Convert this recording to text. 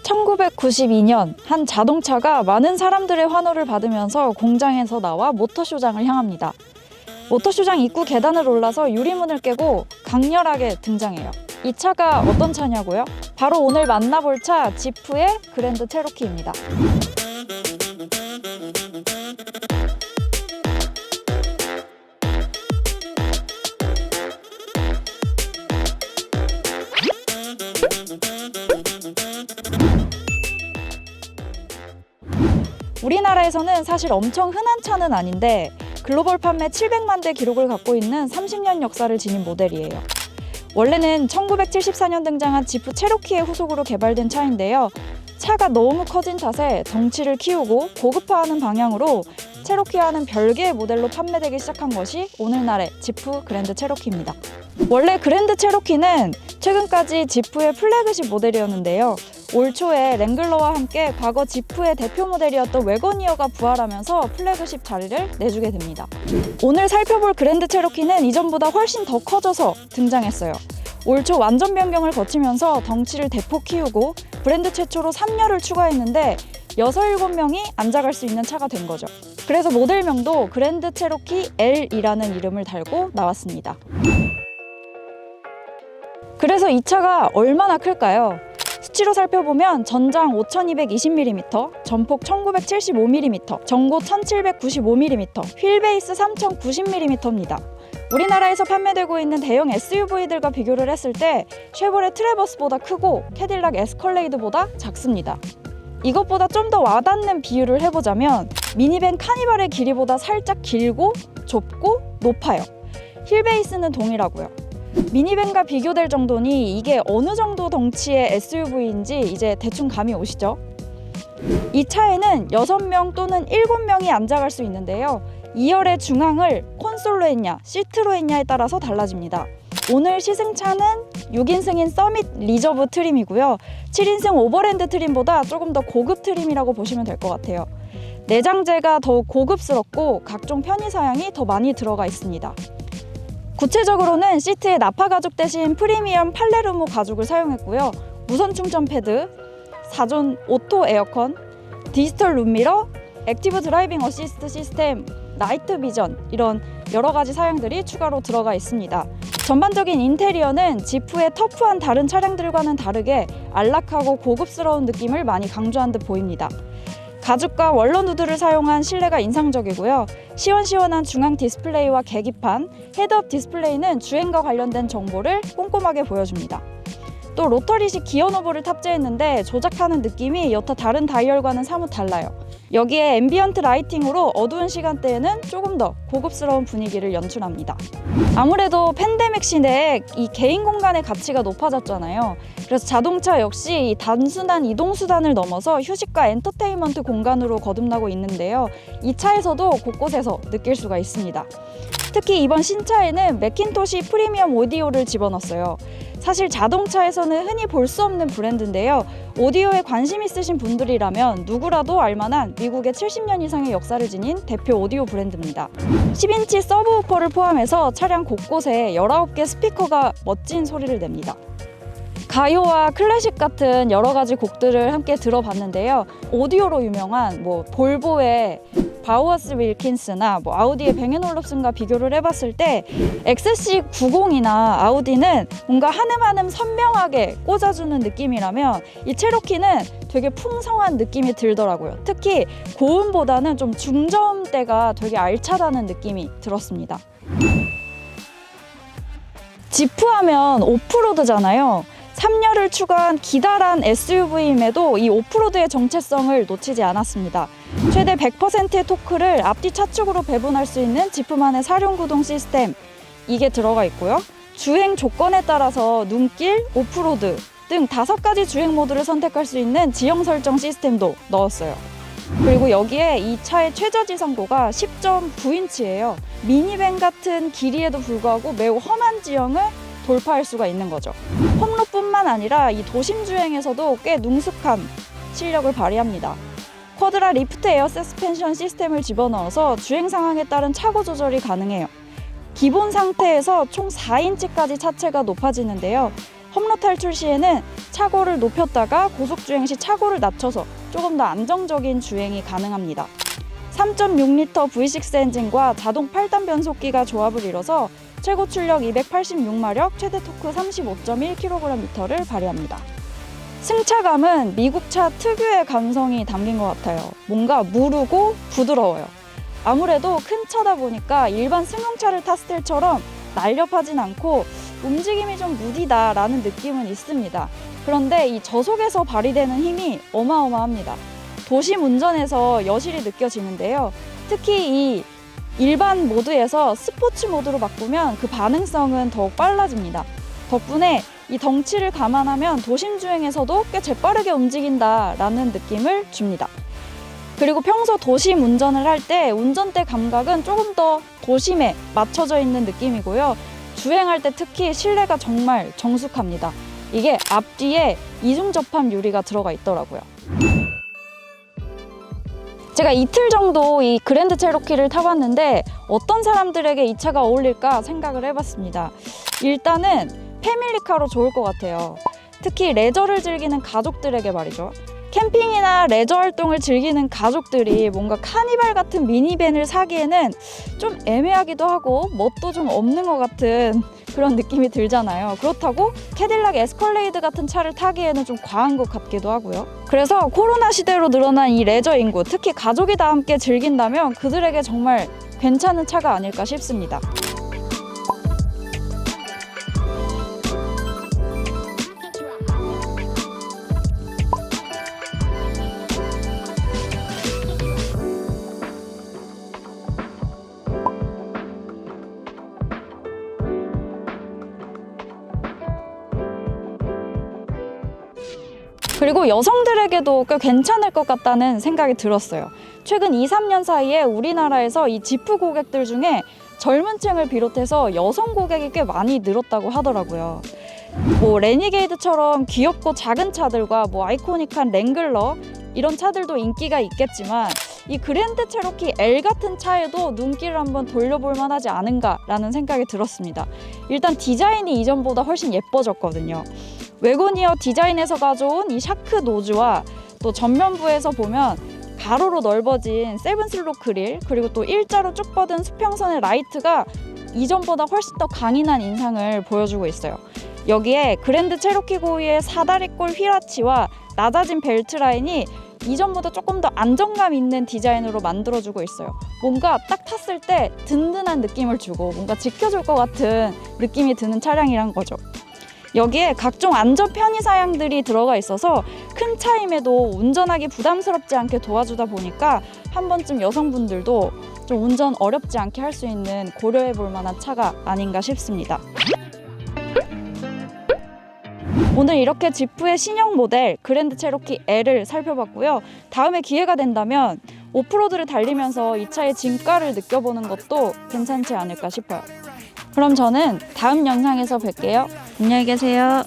1992년 한 자동차가 많은 사람들의 환호를 받으면서 공장에서 나와 모터쇼장을 향합니다. 모터쇼장 입구 계단을 올라서 유리문을 깨고 강렬하게 등장해요. 이 차가 어떤 차냐고요? 바로 오늘 만나볼 차 지프의 그랜드 체로키입니다. 우리나라에서는 사실 엄청 흔한 차는 아닌데 글로벌 판매 700만 대 기록을 갖고 있는 30년 역사를 지닌 모델이에요. 원래는 1974년 등장한 지프 체로키의 후속으로 개발된 차인데요. 차가 너무 커진 탓에 덩치를 키우고 고급화하는 방향으로 체로키와는 별개의 모델로 판매되기 시작한 것이 오늘날의 지프 그랜드 체로키입니다. 원래 그랜드 체로키는 최근까지 지프의 플래그십 모델이었는데요. 올 초에 랭글러와 함께 과거 지프의 대표 모델이었던 외거니어가 부활하면서 플래그십 자리를 내주게 됩니다. 오늘 살펴볼 그랜드 체로키는 이전보다 훨씬 더 커져서 등장했어요. 올 초 완전 변경을 거치면서 덩치를 대폭 키우고 브랜드 최초로 3열을 추가했는데 6, 7명이 앉아갈 수 있는 차가 된 거죠. 그래서 모델명도 그랜드 체로키 L이라는 이름을 달고 나왔습니다. 그래서 이 차가 얼마나 클까요? 수치로 살펴보면 전장 5220mm, 전폭 1975mm, 전고 1795mm, 휠베이스 3090mm입니다. 우리나라에서 판매되고 있는 대형 SUV들과 비교를 했을 때 쉐보레 트래버스보다 크고 캐딜락 에스컬레이드보다 작습니다. 이것보다 좀 더 와닿는 비유를 해보자면 미니밴 카니발의 길이보다 살짝 길고 좁고 높아요. 휠베이스는 동일하고요. 미니밴과 비교될 정도니 이게 어느 정도 덩치의 SUV인지 이제 대충 감이 오시죠? 이 차에는 6명 또는 7명이 앉아갈 수 있는데요. 2열의 중앙을 콘솔로 했냐, 시트로 했냐에 따라서 달라집니다. 오늘 시승차는 6인 승인 서밋 리저브 트림이고요. 7인승 오버랜드 트림보다 조금 더 고급 트림이라고 보시면 될 것 같아요. 내장재가 더욱 고급스럽고 각종 편의사양이 더 많이 들어가 있습니다. 구체적으로는 시트에 나파 가죽 대신 프리미엄 팔레르모 가죽을 사용했고요. 무선 충전 패드, 4존 오토 에어컨, 디지털 룸미러, 액티브 드라이빙 어시스트 시스템, 나이트 비전 이런 여러 가지 사양들이 추가로 들어가 있습니다. 전반적인 인테리어는 지프의 터프한 다른 차량들과는 다르게 안락하고 고급스러운 느낌을 많이 강조한 듯 보입니다. 가죽과 원런 우드를 사용한 실내가 인상적이고요. 시원시원한 중앙 디스플레이와 계기판, 헤드업 디스플레이는 주행과 관련된 정보를 꼼꼼하게 보여줍니다. 또 로터리식 기어 노브를 탑재했는데 조작하는 느낌이 여타 다른 다이얼과는 사뭇 달라요. 여기에 앰비언트 라이팅으로 어두운 시간대에는 조금 더 고급스러운 분위기를 연출합니다. 아무래도 팬데믹 시대에 이 개인 공간의 가치가 높아졌잖아요. 그래서 자동차 역시 이 단순한 이동수단을 넘어서 휴식과 엔터테인먼트 공간으로 거듭나고 있는데요. 이 차에서도 곳곳에서 느낄 수가 있습니다. 특히 이번 신차에는 맥킨토시 프리미엄 오디오를 집어넣었어요. 사실 자동차에서는 흔히 볼 수 없는 브랜드인데요. 오디오에 관심 있으신 분들이라면 누구라도 알만한 미국의 70년 이상의 역사를 지닌 대표 오디오 브랜드입니다. 10인치 서브우퍼를 포함해서 차량 곳곳에 19개 스피커가 멋진 소리를 냅니다. 가요와 클래식 같은 여러 가지 곡들을 함께 들어봤는데요. 오디오로 유명한 볼보의 바우어스 윌킨스나 아우디의 뱅앤올uf슨과 비교를 해봤을 때 XC90이나 아우디는 뭔가 한음한음 선명하게 꽂아주는 느낌이라면 이 체로키는 되게 풍성한 느낌이 들더라고요. 특히 고음보다는 좀 중저음대가 되게 알차다는 느낌이 들었습니다. 지프하면 오프로드잖아요. 3열을 추가한 기다란 SUV임에도 이 오프로드의 정체성을 놓치지 않았습니다. 최대 100%의 토크를 앞뒤 차축으로 배분할 수 있는 지프만의 사륜구동 시스템, 이게 들어가 있고요. 주행 조건에 따라서 눈길, 오프로드 등 5가지 주행 모드를 선택할 수 있는 지형 설정 시스템도 넣었어요. 그리고 여기에 이 차의 최저지상고가 10.9인치예요. 미니밴 같은 길이에도 불구하고 매우 험한 지형을 돌파할 수가 있는 거죠. 홈로뿐만 아니라 이 도심 주행에서도 꽤 능숙한 실력을 발휘합니다. 쿼드라 리프트 에어 서스펜션 시스템을 집어넣어서 주행 상황에 따른 차고 조절이 가능해요. 기본 상태에서 총 4인치까지 차체가 높아지는데요. 홈로 탈출 시에는 차고를 높였다가 고속주행 시 차고를 낮춰서 조금 더 안정적인 주행이 가능합니다. 3.6L V6 엔진과 자동 8단 변속기가 조합을 이뤄서 최고 출력 286마력, 최대 토크 35.1kgm를 발휘합니다. 승차감은 미국차 특유의 감성이 담긴 것 같아요. 뭔가 무르고 부드러워요. 아무래도 큰 차다 보니까 일반 승용차를 탔을 때처럼 날렵하진 않고 움직임이 좀 무디다라는 느낌은 있습니다. 그런데 이 저속에서 발휘되는 힘이 어마어마합니다. 도심 운전에서 여실히 느껴지는데요. 특히 이 일반 모드에서 스포츠 모드로 바꾸면 그 반응성은 더욱 빨라집니다. 덕분에 이 덩치를 감안하면 도심 주행에서도 꽤 재빠르게 움직인다라는 느낌을 줍니다. 그리고 평소 도심 운전을 할 때 운전대 감각은 조금 더 도심에 맞춰져 있는 느낌이고요. 주행할 때 특히 실내가 정말 정숙합니다. 이게 앞뒤에 이중 접합 유리가 들어가 있더라고요. 제가 이틀 정도 이 그랜드 체로키를 타봤는데 어떤 사람들에게 이 차가 어울릴까 생각을 해봤습니다. 일단은 패밀리카로 좋을 것 같아요. 특히 레저를 즐기는 가족들에게 말이죠. 캠핑이나 레저 활동을 즐기는 가족들이 뭔가 카니발 같은 미니밴을 사기에는 좀 애매하기도 하고 멋도 좀 없는 것 같은 그런 느낌이 들잖아요. 그렇다고 캐딜락 에스컬레이드 같은 차를 타기에는 좀 과한 것 같기도 하고요. 그래서 코로나 시대로 늘어난 이 레저 인구, 특히 가족이 다 함께 즐긴다면 그들에게 정말 괜찮은 차가 아닐까 싶습니다. 그리고 여성들에게도 꽤 괜찮을 것 같다는 생각이 들었어요. 최근 2-3년 사이에 우리나라에서 이 지프 고객들 중에 젊은 층을 비롯해서 여성 고객이 꽤 많이 늘었다고 하더라고요. 레니게이드처럼 귀엽고 작은 차들과 아이코닉한 랭글러 이런 차들도 인기가 있겠지만 이 그랜드 체로키 L 같은 차에도 눈길을 한번 돌려볼 만하지 않은가라는 생각이 들었습니다. 일단 디자인이 이전보다 훨씬 예뻐졌거든요. 웨고니어 디자인에서 가져온 이 샤크 노즈와 또 전면부에서 보면 가로로 넓어진 세븐 슬롯 그릴, 그리고 또 일자로 쭉 뻗은 수평선의 라이트가 이전보다 훨씬 더 강인한 인상을 보여주고 있어요. 여기에 그랜드 체로키 고유의 사다리꼴 휠아치와 낮아진 벨트 라인이 이전보다 조금 더 안정감 있는 디자인으로 만들어주고 있어요. 뭔가 딱 탔을 때 든든한 느낌을 주고 뭔가 지켜줄 것 같은 느낌이 드는 차량이란 거죠. 여기에 각종 안전 편의 사양들이 들어가 있어서 큰 차임에도 운전하기 부담스럽지 않게 도와주다 보니까 한 번쯤 여성분들도 좀 운전 어렵지 않게 할 수 있는 고려해 볼 만한 차가 아닌가 싶습니다. 오늘 이렇게 지프의 신형 모델 그랜드 체로키 L을 살펴봤고요. 다음에 기회가 된다면 오프로드를 달리면서 이 차의 진가를 느껴보는 것도 괜찮지 않을까 싶어요. 그럼 저는 다음 영상에서 뵐게요. 안녕히 계세요.